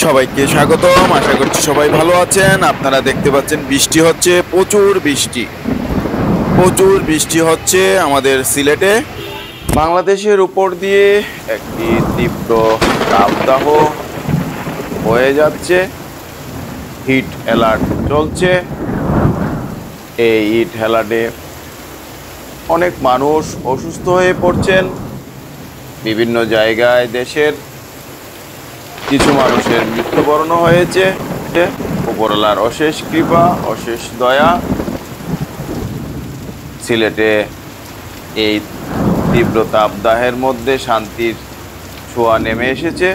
সবাইকে স্বাগতম। আশা করছি সবাই ভালো আছেন। আপনারা দেখতে পাচ্ছেন বৃষ্টি হচ্ছে, প্রচুর বৃষ্টি হচ্ছে আমাদের সিলেটে। বাংলাদেশের উপর দিয়ে একটি তীব্র তাপদাহ হয়ে যাচ্ছে, হিট অ্যালার্ট চলছে। এই হিট অ্যালার্টে অনেক মানুষ অসুস্থ হয়ে পড়ছেন। বিভিন্ন জায়গায় দেশের কিছু মানুষের মৃত্যুবরণও হয়েছে। উপরওয়ালার অশেষ কৃপা, অশেষ দয়া। সিলেটে এই তীব্র তাপদাহের মধ্যে শান্তির ছোঁয়া নেমে এসেছে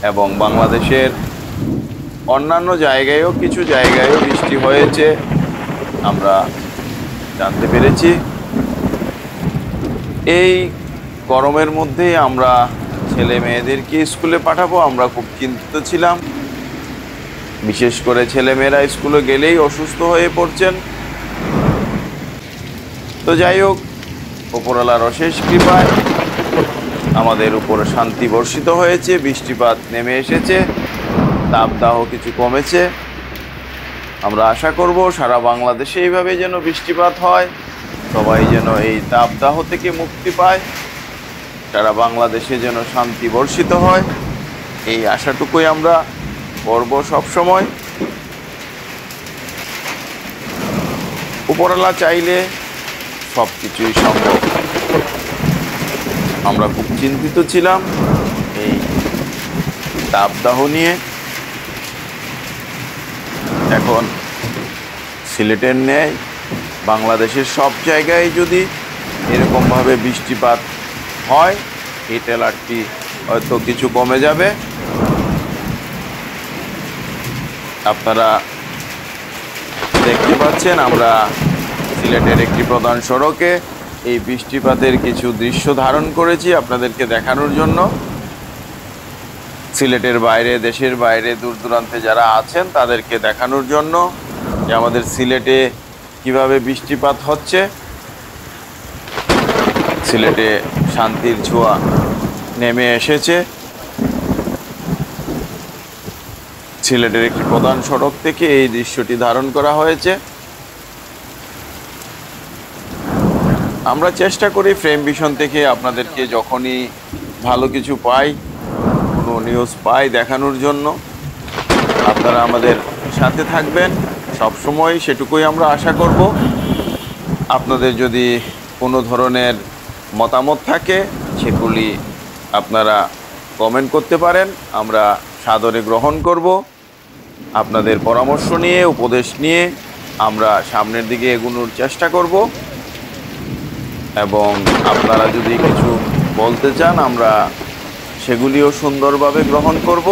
এবং বাংলাদেশের অন্যান্য জায়গায়ও কিছু জায়গায়ও বৃষ্টি হয়েছে আমরা জানতে পেরেছি। এই গরমের মধ্যেই আমরা ছেলে মেয়েদেরকে স্কুলে পাঠাবো, আমরা খুব চিন্তিত ছিলাম। বিশেষ করে ছেলেমেয়েরা স্কুলে গেলেই অসুস্থ হয়ে পড়ছেন। তো যাই হোক, উপরওয়ালার অশেষ কৃপায় আমাদের উপর শান্তি বর্ষিত হয়েছে, বৃষ্টিপাত নেমে এসেছে, তাপদাহ কিছু কমেছে। আমরা আশা করব সারা বাংলাদেশে এইভাবে যেন বৃষ্টিপাত হয়, সবাই যেন এই তাপদাহ থেকে মুক্তি পায়, সারা বাংলাদেশে যেন শান্তি বর্ষিত হয়, এই আশাটুকুই আমরা করব সবসময়। উপরওয়ালা চাইলে সব কিছুই সম্ভব। আমরা খুব চিন্তিত ছিলাম এই তাপদাহ নিয়ে। এখন সিলেটের ন্যায় বাংলাদেশের সব জায়গায় যদি এরকমভাবে বৃষ্টিপাত হয়, হিট অ্যালার্টটি হয়তো কিছু কমে যাবে। আপনারা দেখতে পাচ্ছেন আমরা সিলেটের একটি প্রধান সড়কে এই বৃষ্টিপাতের কিছু দৃশ্য ধারণ করেছি আপনাদেরকে দেখানোর জন্য। সিলেটের বাইরে, দেশের বাইরে, দূর দূরান্তে যারা আছেন তাদেরকে দেখানোর জন্য যে আমাদের সিলেটে কিভাবে বৃষ্টিপাত হচ্ছে। সিলেটে শান্তির ছোঁয়া নেমে এসেছে। সিলেটের একটি প্রধান সড়ক থেকে এই দৃশ্যটি ধারণ করা হয়েছে। আমরা চেষ্টা করি ফ্রেম ভিশন থেকে আপনাদেরকে যখনই ভালো কিছু পাই, কোনো নিউজ পাই, দেখানোর জন্য। আপনারা আমাদের সাথে থাকবেন সবসময়, সেটুকুই আমরা আশা করব। আপনাদের যদি কোনো ধরনের মতামত থাকে সেগুলি আপনারা কমেন্ট করতে পারেন, আমরা সাদরে গ্রহণ করব। আপনাদের পরামর্শ নিয়ে, উপদেশ নিয়ে আমরা সামনের দিকে এগোনোর চেষ্টা করব এবং আপনারা যদি কিছু বলতে চান আমরা সেগুলিও সুন্দরভাবে গ্রহণ করব।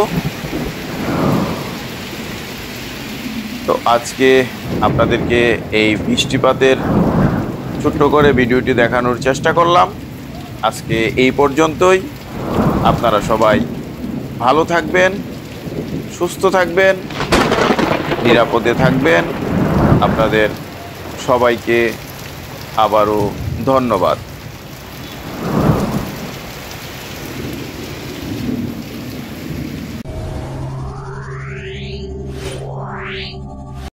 তো আজকে আপনাদেরকে এই বৃষ্টিপাতের ছোট্ট করে ভিডিওটি দেখানোর চেষ্টা করলাম। আজকে এই পর্যন্তই। আপনারা সবাই ভালো থাকবেন, সুস্থ থাকবেন, নিরাপদে থাকবেন। আপনাদের সবাইকে আবারও ধন্যবাদ।